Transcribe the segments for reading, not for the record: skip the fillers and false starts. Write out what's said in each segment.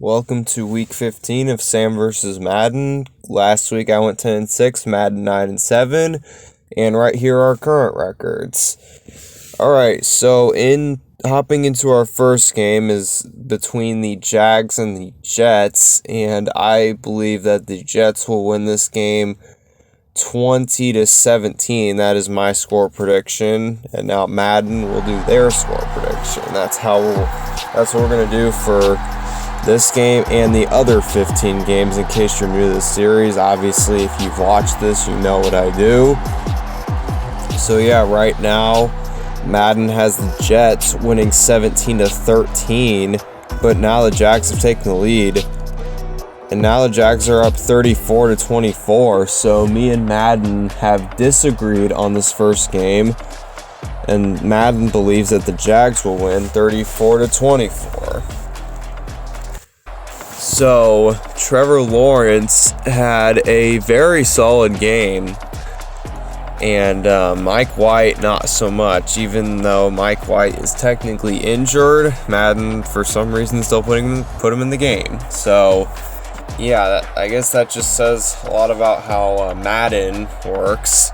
Welcome to week 15 of Sam vs. Madden. Last week I went 10-6, Madden 9-7, and right here are our current records. Alright, so hopping into our first game is between the Jags and the Jets, and I believe that the Jets will win this game 20-17. That is my score prediction, and now Madden will do their score prediction. That's what we're gonna do for this game and the other 15 games in case you're new to this series. Obviously, if you've watched this, you know what I do. So yeah, right now, Madden has the Jets winning 17-13, but now the Jags have taken the lead. And now the Jags are up 34-24, so me and Madden have disagreed on this first game. And Madden believes that the Jags will win 34-24. So, Trevor Lawrence had a very solid game, and Mike White not so much, even though Mike White is technically injured. Madden, for some reason, still put him in the game. So, yeah, I guess that just says a lot about how Madden works.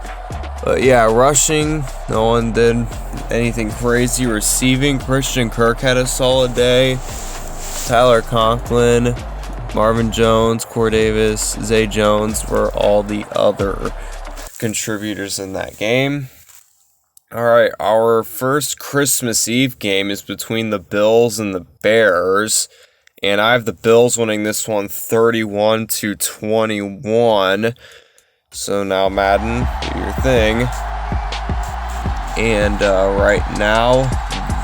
But yeah, rushing, no one did anything crazy. Receiving, Christian Kirk had a solid day. Tyler Conklin, Marvin Jones, Corey Davis, Zay Jones were all the other contributors in that game. Alright, our first Christmas Eve game is between the Bills and the Bears. And I have the Bills winning this one 31-21. So now, Madden, do your thing. And right now,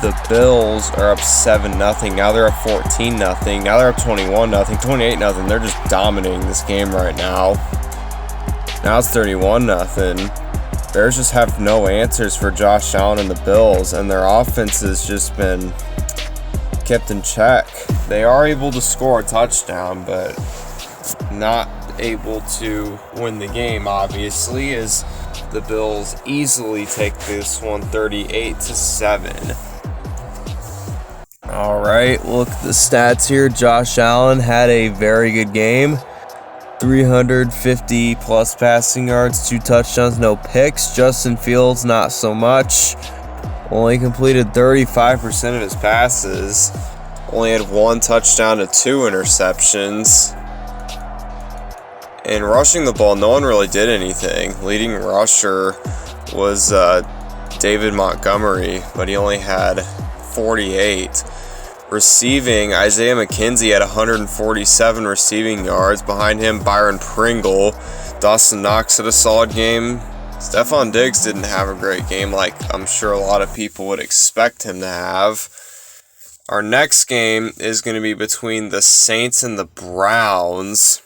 the Bills are up 7-0. Now they're up 14-0. Now they're up 21-0, 28-0. They're just dominating this game right now. Now it's 31-0. Bears just have no answers for Josh Allen and the Bills, and their offense has just been kept in check. They are able to score a touchdown, but not able to win the game, obviously, as the Bills easily take this one 38-7. Alright, look at the stats here. Josh Allen had a very good game. 350 plus passing yards, 2 touchdowns, no picks. Justin Fields, not so much. Only completed 35% of his passes. Only had 1 touchdown to 2 interceptions. And rushing the ball, no one really did anything. Leading rusher was David Montgomery, but he only had 48. Receiving, Isaiah McKenzie had 147 receiving yards. Behind him, Byron Pringle. Dawson Knox had a solid game. Stephon Diggs didn't have a great game like I'm sure a lot of people would expect him to have. Our next game is going to be between the Saints and the Browns.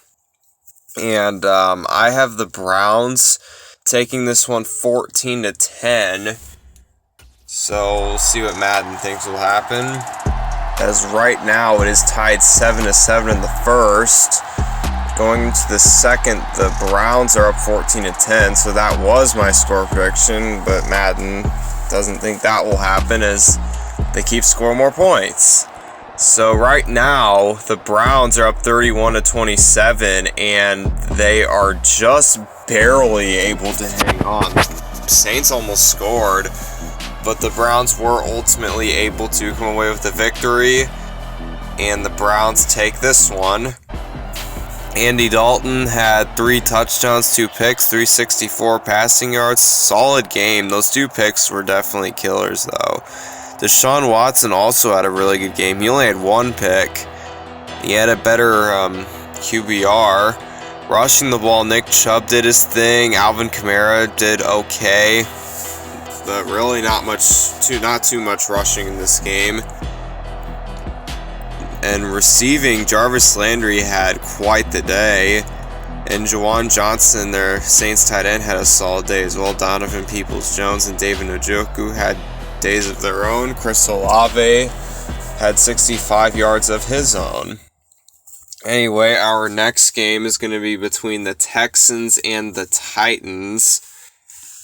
And I have the Browns taking this one 14-10. So we'll see what Madden thinks will happen. As right now it is tied 7-7 in the first. Going into the second, the Browns are up 14-10. So that was my score prediction, but Madden doesn't think that will happen as they keep scoring more points. So right now, the Browns are up 31-27, and they are just barely able to hang on. The Saints almost scored, but the Browns were ultimately able to come away with the victory, and the Browns take this one. Andy Dalton had 3 touchdowns, 2 picks, 364 passing yards. Solid game. Those 2 picks were definitely killers, though. Deshaun Watson also had a really good game. He only had 1 pick. He had a better QBR. Rushing the ball, Nick Chubb did his thing. Alvin Kamara did okay. But really not too much rushing in this game. And receiving, Jarvis Landry had quite the day. And Juwan Johnson, their Saints tight end, had a solid day as well. Donovan Peoples-Jones and David Njoku had days of their own. Chris Olave had 65 yards of his own. Anyway, our next game is going to be between the Texans and the Titans.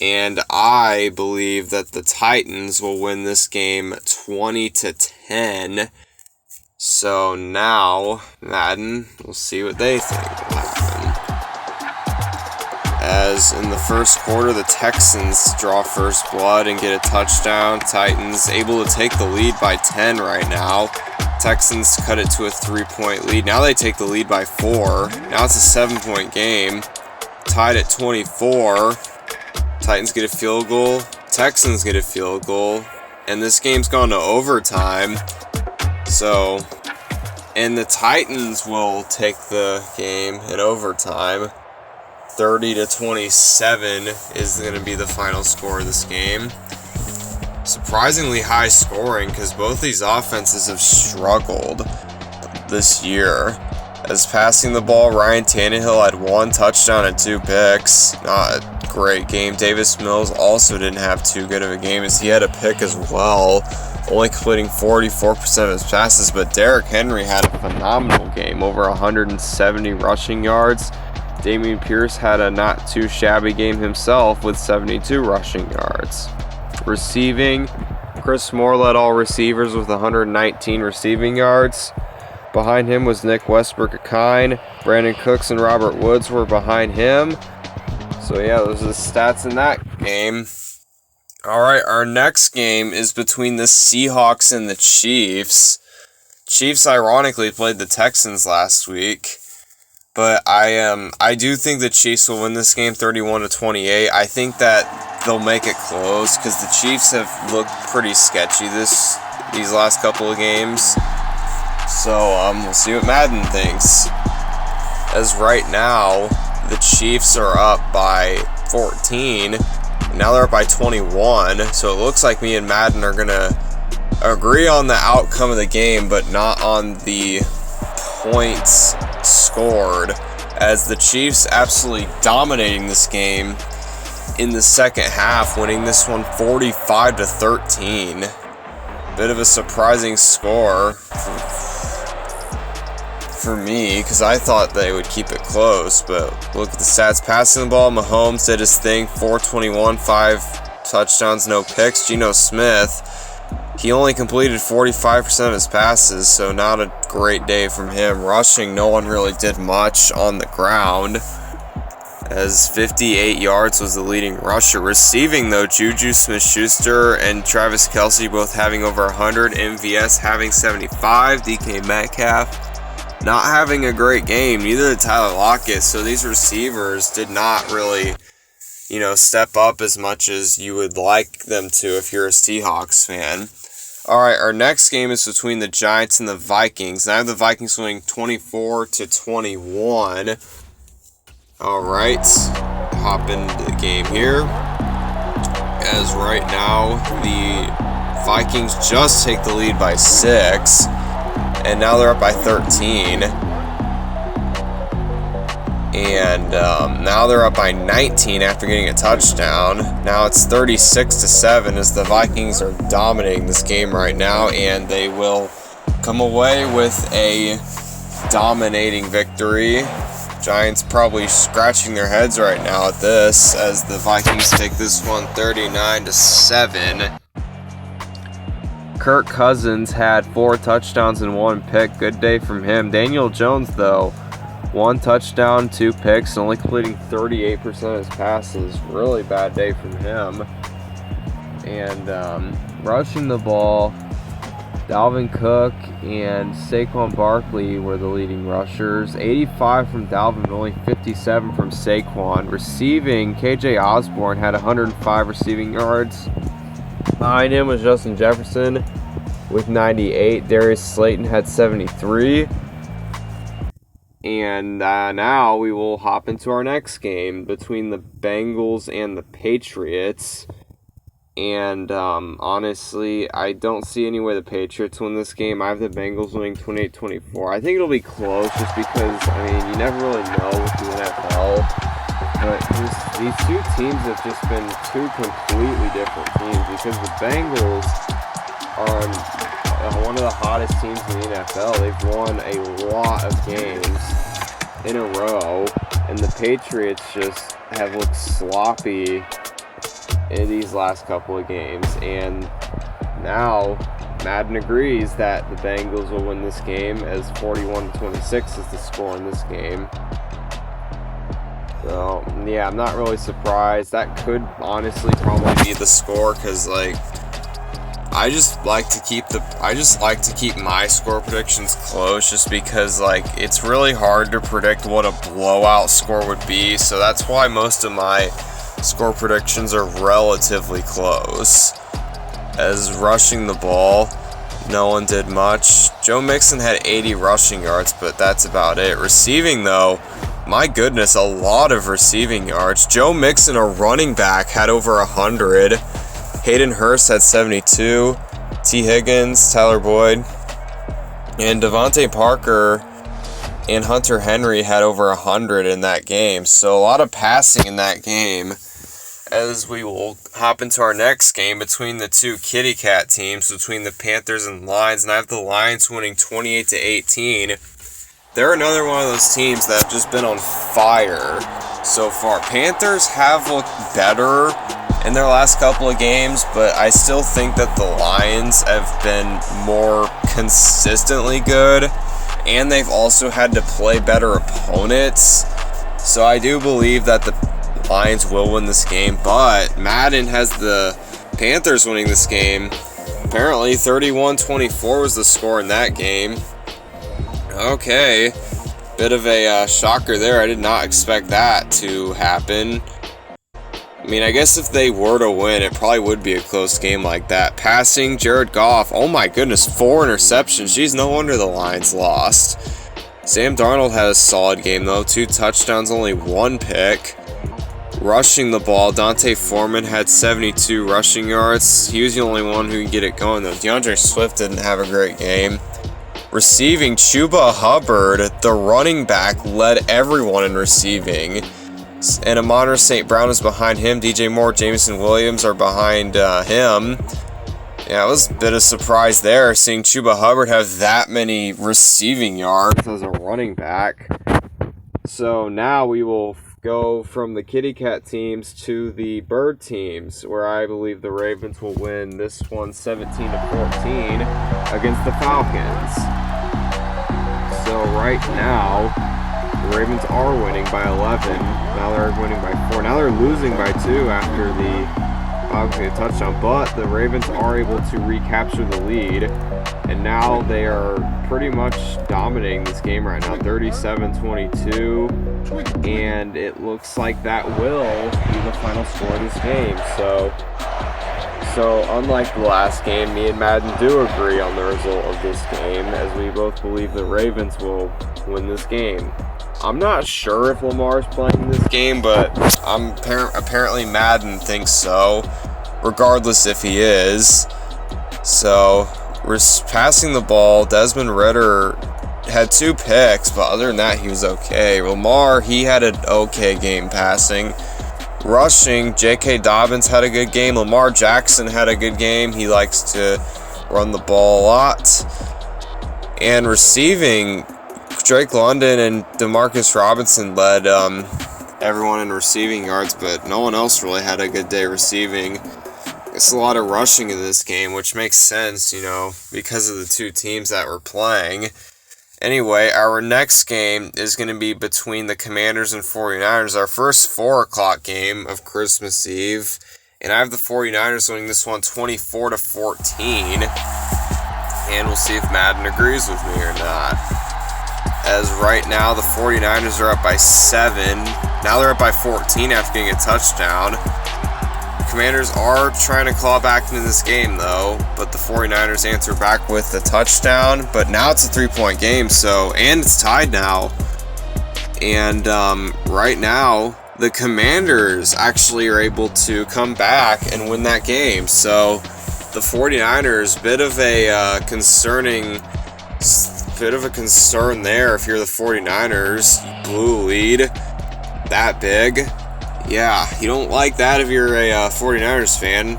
And I believe that the Titans will win this game 20-10. So now, Madden, we'll see what they think will happen. As in the first quarter, the Texans draw first blood and get a touchdown. Titans able to take the lead by 10 right now. Texans cut it to a 3-point lead. Now they take the lead by 4. Now it's a 7-point game. Tied at 24. Titans get a field goal. Texans get a field goal. And this game's gone to overtime. So, and the Titans will take the game in overtime. 30-27 is going to be the final score of this game. Surprisingly high scoring because both these offenses have struggled this year. As passing the ball, Ryan Tannehill had 1 touchdown and 2 picks. Not a great game. Davis Mills also didn't have too good of a game as he had a pick as well, only completing 44% of his passes. But Derrick Henry had a phenomenal game, over 170 rushing yards. Dameon Pierce had a not too shabby game himself with 72 rushing yards. Receiving, Chris Moore led all receivers with 119 receiving yards. Behind him was Nick Westbrook-Akine. Brandon Cooks and Robert Woods were behind him. So yeah, those are the stats in that game. Alright, our next game is between the Seahawks and the Chiefs. Chiefs ironically played the Texans last week. But I do think the Chiefs will win this game 31-28. I think that they'll make it close because the Chiefs have looked pretty sketchy these last couple of games. So we'll see what Madden thinks. As right now, the Chiefs are up by 14. And now they're up by 21. So it looks like me and Madden are gonna agree on the outcome of the game, but not on the points scored, as the Chiefs absolutely dominating this game in the second half, winning this one 45-13. Bit of a surprising score for me because I thought they would keep it close, but look at the stats. Passing the ball, Mahomes did his thing, 421, 5 touchdowns, no picks. Geno Smith, he only completed 45% of his passes, so not a great day from him. Rushing, no one really did much on the ground, as 58 yards was the leading rusher. Receiving, though, Juju Smith-Schuster and Travis Kelce both having over 100, MVS having 75, DK Metcalf not having a great game, neither did Tyler Lockett, so these receivers did not really, step up as much as you would like them to if you're a Seahawks fan. Alright, our next game is between the Giants and the Vikings. And I have the Vikings winning 24-21. Alright, hop into the game here. As right now, the Vikings just take the lead by 6. And now they're up by 13. And now they're up by 19 after getting a touchdown. Now it's 36-7 as the Vikings are dominating this game right now, and they will come away with a dominating victory. Giants probably scratching their heads right now at this as the Vikings take this one 39-7. Kirk Cousins had 4 touchdowns and 1 pick. Good day from him. Daniel Jones, though, 1 touchdown, 2 picks, only completing 38% of his passes. Really bad day from him. And rushing the ball, Dalvin Cook and Saquon Barkley were the leading rushers. 85 from Dalvin, but only 57 from Saquon. Receiving, KJ Osborne had 105 receiving yards. Behind him was Justin Jefferson with 98. Darius Slayton had 73. And now we will hop into our next game between the Bengals and the Patriots. And honestly, I don't see any way the Patriots win this game. I have the Bengals winning 28-24. I think it'll be close just because, you never really know with the NFL. But these two teams have just been 2 completely different teams because the Bengals are one of the hottest teams in the NFL. They've won a lot of games in a row, and the Patriots just have looked sloppy in these last couple of games. And now Madden agrees that the Bengals will win this game, as 41-26 is the score in this game. So, yeah, I'm not really surprised. That could honestly probably be the score, because, like, I just like to keep my score predictions close, just because, like, it's really hard to predict what a blowout score would be. So that's why most of my score predictions are relatively close. As rushing the ball, no one did much. Joe Mixon had 80 rushing yards, but that's about it. Receiving, though, my goodness, a lot of receiving yards. Joe Mixon, a running back, had over 100. Hayden Hurst had 72. T. Higgins, Tyler Boyd, and Devontae Parker and Hunter Henry had over 100 in that game. So a lot of passing in that game. As we will hop into our next game between the two kitty cat teams, between the Panthers and Lions, and I have the Lions winning 28-18. They're another one of those teams that have just been on fire so far. Panthers have looked better in their last couple of games, but I still think that the Lions have been more consistently good, and they've also had to play better opponents. So I do believe that the Lions will win this game, but Madden has the Panthers winning this game. Apparently 31-24 was the score in that game. Okay, bit of a shocker there. I did not expect that to happen. I mean, I guess if they were to win, it probably would be a close game like that. Passing, Jared Goff, oh my goodness, 4 interceptions. Geez, no wonder the Lions lost. Sam Darnold had a solid game though, 2 touchdowns, only 1 pick. Rushing the ball, Dante Foreman had 72 rushing yards. He was the only one who could get it going though. DeAndre Swift didn't have a great game. Receiving, Chuba Hubbard, the running back, led everyone in receiving. And Amon St. Brown is behind him. DJ Moore, Jameson Williams are behind him. Yeah, it was a bit of surprise there, seeing Chuba Hubbard have that many receiving yards as a running back. So now we will go from the kitty cat teams to the bird teams, where I believe the Ravens will win this one 17-14 against the Falcons. So right now, the Ravens are winning by 11. Now they're winning by 4. Now they're losing by 2 after the Falcons get a touchdown, but the Ravens are able to recapture the lead, and now they are pretty much dominating this game right now, 37-22, and it looks like that will be the final score of this game. So unlike the last game, me and Madden do agree on the result of this game, as we both believe the Ravens will win this game. I'm not sure if Lamar's playing this game, but apparently Madden thinks so, regardless if he is. So we're passing the ball. Desmond Ridder had 2 picks, but other than that, he was okay. Lamar, he had an okay game passing. Rushing, J.K. Dobbins had a good game. Lamar Jackson had a good game. He likes to run the ball a lot. And receiving, Drake London and Demarcus Robinson led everyone in receiving yards, but no one else really had a good day receiving. It's a lot of rushing in this game, which makes sense, you know, because of the 2 teams that were playing. Anyway, our next game is going to be between the Commanders and 49ers, our first 4 o'clock game of Christmas Eve. And I have the 49ers winning this one 24-14. And we'll see if Madden agrees with me or not. As right now, the 49ers are up by 7. Now they're up by 14 after getting a touchdown. Commanders are trying to claw back into this game, though, but the 49ers answer back with a touchdown. But now it's a 3-point game, and it's tied now. And right now, the Commanders actually are able to come back and win that game. So the 49ers, bit of a concern there if you're the 49ers. You blew a lead that big. Yeah, you don't like that if you're a 49ers fan,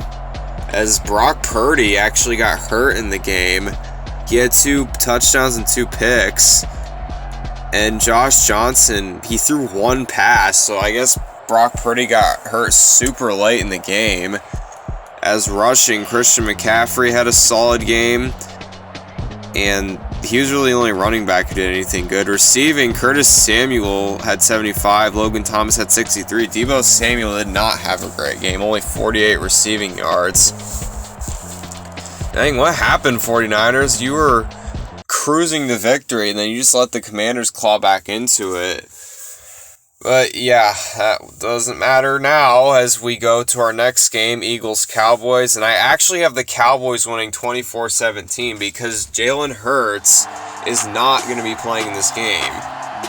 as Brock Purdy actually got hurt in the game. He had 2 touchdowns and 2 picks, and Josh Johnson, he threw 1 pass, so I guess Brock Purdy got hurt super late in the game, As rushing, Christian McCaffrey had a solid game, and he was really the only running back who did anything good. Receiving, Curtis Samuel had 75, Logan Thomas had 63. Deebo Samuel did not have a great game, only 48 receiving yards. Dang, what happened, 49ers? You were cruising to victory, and then you just let the Commanders claw back into it. But yeah, that doesn't matter now as we go to our next game, Eagles-Cowboys. And I actually have the Cowboys winning 24-17 because Jalen Hurts is not going to be playing in this game.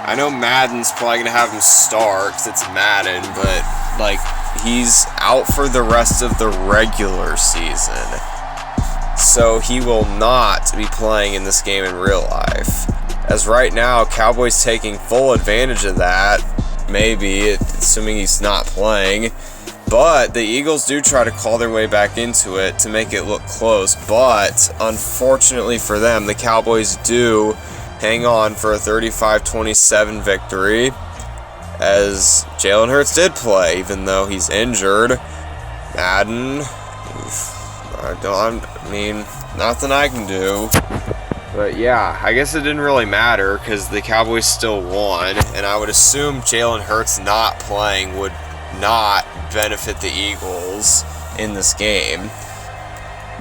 I know Madden's probably going to have him start because it's Madden, but like he's out for the rest of the regular season. So he will not be playing in this game in real life. As right now, Cowboys taking full advantage of that. Maybe, assuming he's not playing. But the Eagles do try to call their way back into it to make it look close. But unfortunately for them, the Cowboys do hang on for a 35-27 victory. As Jalen Hurts did play, even though he's injured. Madden, I mean, nothing I can do. But yeah, I guess it didn't really matter because the Cowboys still won, and I would assume Jalen Hurts not playing would not benefit the Eagles in this game.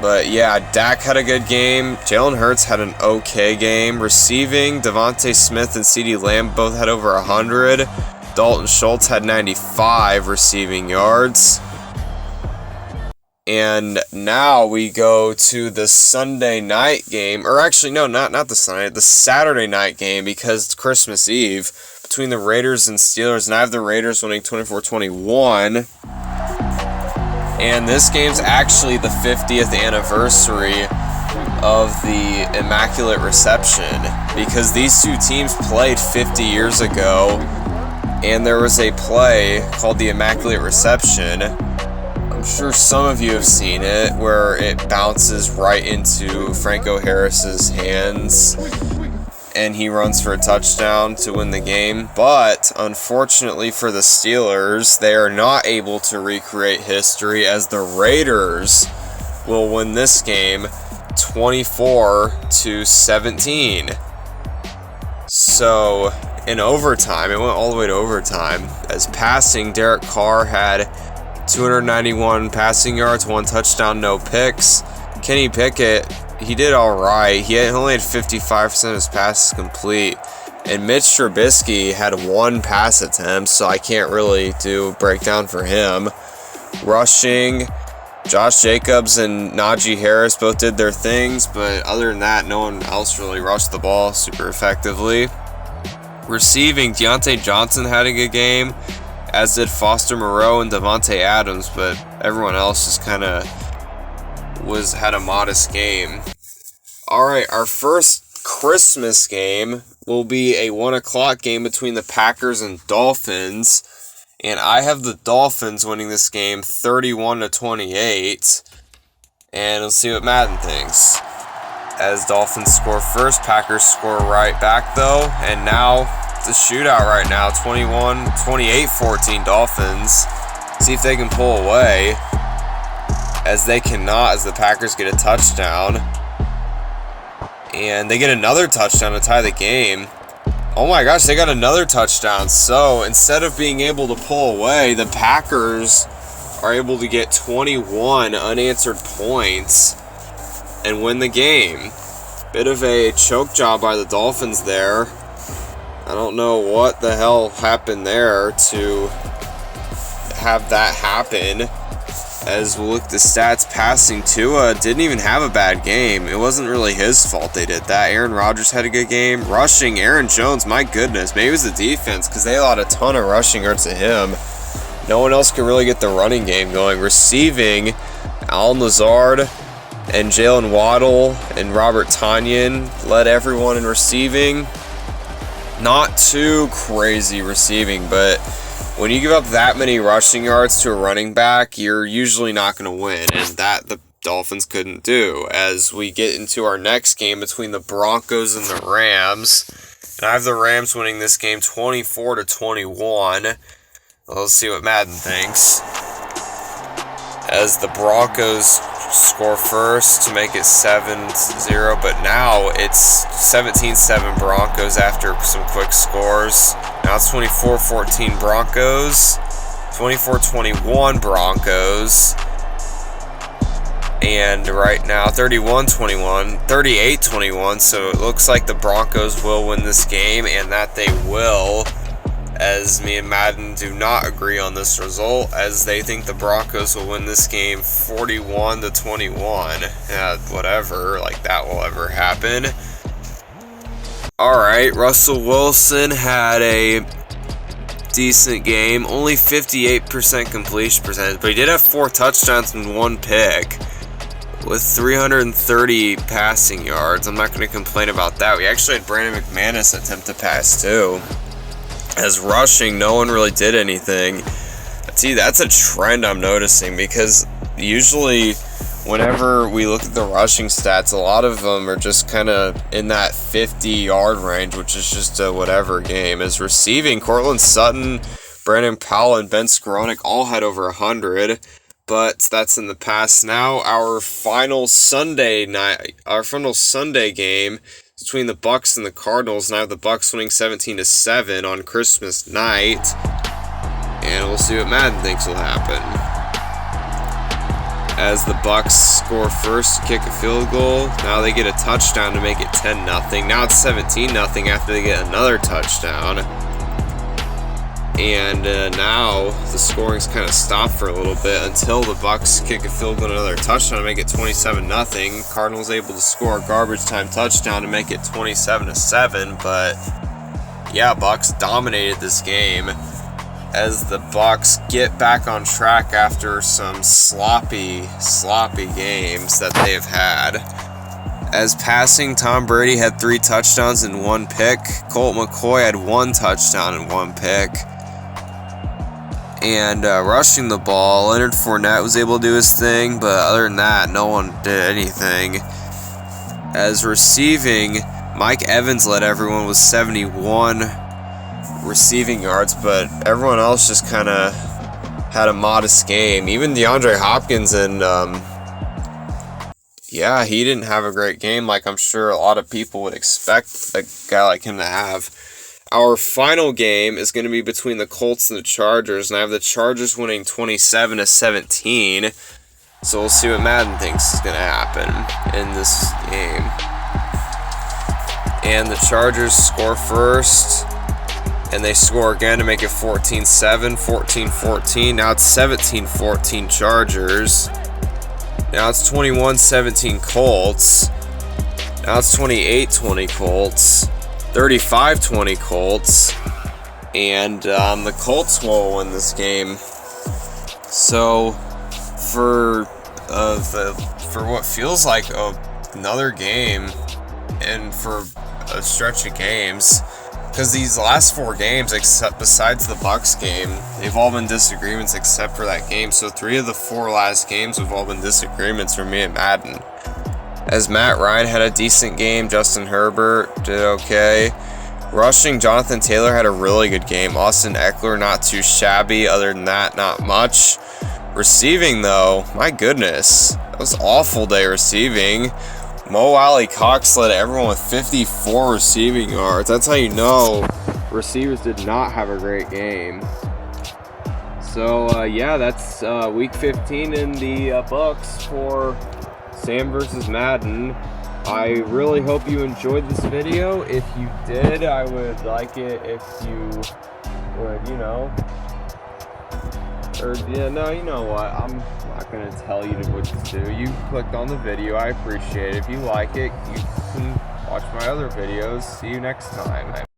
But yeah, Dak had a good game. Jalen Hurts had an okay game. Receiving, Devontae Smith and CeeDee Lamb both had over 100. Dalton Schultz had 95 receiving yards. And now we go to the Sunday night game, or actually, no, not the Sunday, the Saturday night game, because it's Christmas Eve, between the Raiders and Steelers, and I have the Raiders winning 24-21. And this game's actually the 50th anniversary of the Immaculate Reception, because these two teams played 50 years ago, and there was a play called the Immaculate Reception. I'm sure some of you have seen it, where it bounces right into Franco Harris's hands, and he runs for a touchdown to win the game. But unfortunately for the Steelers, they are not able to recreate history, as the Raiders will win this game 24-17. So in overtime, it went all the way to overtime. As passing, Derek Carr had 291 passing yards, 1 touchdown, no picks. Kenny Pickett, he did all right. He only had 55% of his passes complete. And Mitch Trubisky had 1 pass attempt, so I can't really do a breakdown for him. Rushing, Josh Jacobs and Najee Harris both did their things, but other than that, no one else really rushed the ball super effectively. Receiving, Deontay Johnson had a good game, as did Foster Moreau and Devontae Adams, but everyone else just kind of had a modest game. Alright, our first Christmas game will be a 1 o'clock game between the Packers and Dolphins, and I have the Dolphins winning this game 31-28, and let's see what Madden thinks. As Dolphins score first, Packers score right back though, and now it's a shootout right now, 28-14 Dolphins. See if they can pull away, as they cannot, as the Packers get a touchdown. And they get another touchdown to tie the game. Oh my gosh, they got another touchdown. So instead of being able to pull away, the Packers are able to get 21 unanswered points and win the game. Bit of a choke job by the Dolphins there. I don't know what the hell happened there to have that happen. As we look at the stats, passing, Tua didn't even have a bad game. It wasn't really his fault they did that. Aaron Rodgers had a good game. Rushing, Aaron Jones, my goodness. Maybe it was the defense, because they allowed a ton of rushing yards to him. No one else could really get the running game going. Receiving, Al Lazard and Jalen Waddle and Robert Tonyan led everyone in receiving. Not too crazy receiving, but when you give up that many rushing yards to a running back, you're usually not going to win, and that the Dolphins couldn't do. As we get into our next game between the Broncos and the Rams, and I have the Rams winning this game 24-21. Let's see what Madden thinks. as the Broncos score first to make it 7-0, but now it's 17-7 Broncos after some quick scores. Now it's 24-14 Broncos, 24-21 Broncos, and right now 31-21, 38-21, so it looks like the Broncos will win this game, and that they will, as me and Madden do not agree on this result, as they think the Broncos will win this game 41-21. Whatever, like that will ever happen. Alright, Russell Wilson had a decent game, only 58% completion percentage, but he did have 4 touchdowns and 1 pick with 330 passing yards. I'm not going to complain about that. We actually had Brandon McManus attempt to pass too. As rushing, no one really did anything. See, that's a trend I'm noticing, because usually whenever we look at the rushing stats, a lot of them are just kind of in that 50-yard range, which is just a whatever game. As receiving, Cortland Sutton, Brandon Powell, and Ben Skowronek all had over 100, but that's in the past. Now our final Sunday game between the Bucs and the Cardinals. Now the Bucs winning 17-7 on Christmas night, and we'll see what Madden thinks will happen. As the Bucs score first to kick a field goal, now they get a touchdown to make it 10-0. Now it's 17-0 after they get another touchdown. And now the scoring's kind of stopped for a little bit until the Bucs kick a field goal and another touchdown to make it 27-0. Cardinals able to score a garbage time touchdown to make it 27-7. But yeah, Bucs dominated this game, as the Bucs get back on track after some sloppy games that they have had. As passing, Tom Brady had 3 touchdowns and 1 pick. Colt McCoy had 1 touchdown and 1 pick. And rushing the ball, Leonard Fournette was able to do his thing, but other than that, no one did anything. As receiving, Mike Evans led everyone with 71 receiving yards, but everyone else just kind of had a modest game. Even DeAndre Hopkins, and yeah, he didn't have a great game like I'm sure a lot of people would expect a guy like him to have. Our final game is going to be between the Colts and the Chargers, and I have the Chargers winning 27-17. So we'll see what Madden thinks is going to happen in this game. And the Chargers score first, and they score again to make it 14-7, 14-14. Now it's 17-14 Chargers. Now it's 21-17 Colts. Now it's 28-20 Colts. 35-20 Colts, and the Colts will win this game. So for what feels like another game, and for a stretch of games, because these last 4 games, except besides the Bucs game, they've all been disagreements except for that game. So 3 of the 4 last games have all been disagreements for me and Madden. As Matt Ryan had a decent game, Justin Herbert did okay. Rushing, Jonathan Taylor had a really good game. Austin Eckler, not too shabby. Other than that, not much. Receiving, though, my goodness, that was an awful day receiving. Mo Alley Cox led everyone with 54 receiving yards. That's how you know receivers did not have a great game. So, yeah, that's Week 15 in the books for Sam vs. Madden. I really hope you enjoyed this video. If you did, I would like it if you would, you know what, I'm not going to tell you what to do. You clicked on the video, I appreciate it. If you like it, you can watch my other videos. See you next time.